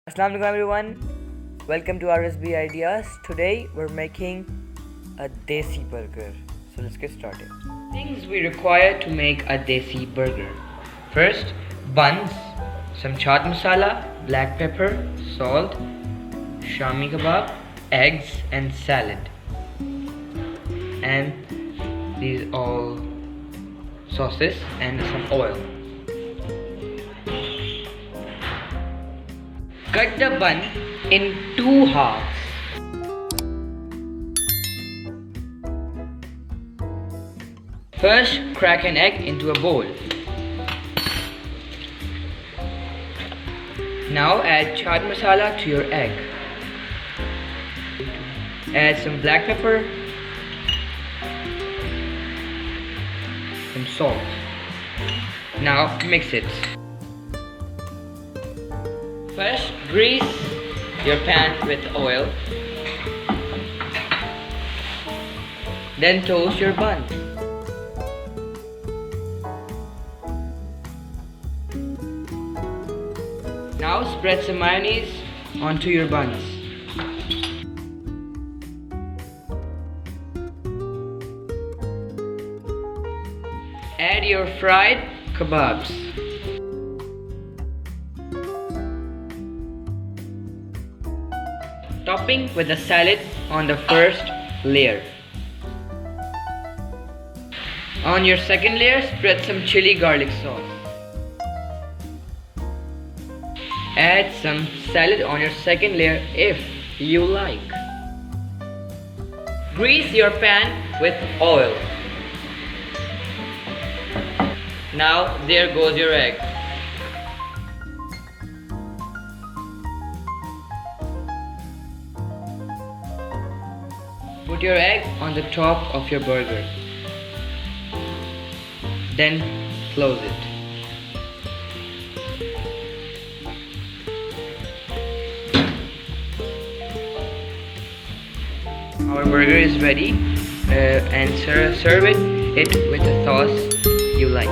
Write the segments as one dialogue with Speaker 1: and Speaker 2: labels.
Speaker 1: Assalamu-Alaikum everyone, welcome to RSB IDEAS. Today we're making a Desi burger. So let's get started. Things we require to make a Desi burger. First, buns, some chaat masala, black pepper, salt, Shaami kebab, eggs and salad. And these all sauces and some oil. Cut the bun in two halves. First, crack an egg into a bowl. Now add chaat masala to your egg. Add some black pepper, some salt. Now mix it. First, grease your pan with oil. Then toast your bun. Now spread some mayonnaise onto your buns. Add your fried kebabs. Topping with the salad on the first layer. On your second layer, spread some chili garlic sauce. Add some salad on your second layer if you like. Grease your pan with oil. Now there goes your egg. Put your egg on the top of your burger. Then close it. Our burger is ready and serve it with the sauce you like.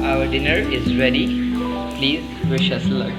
Speaker 1: Our dinner is ready. Please wish us luck.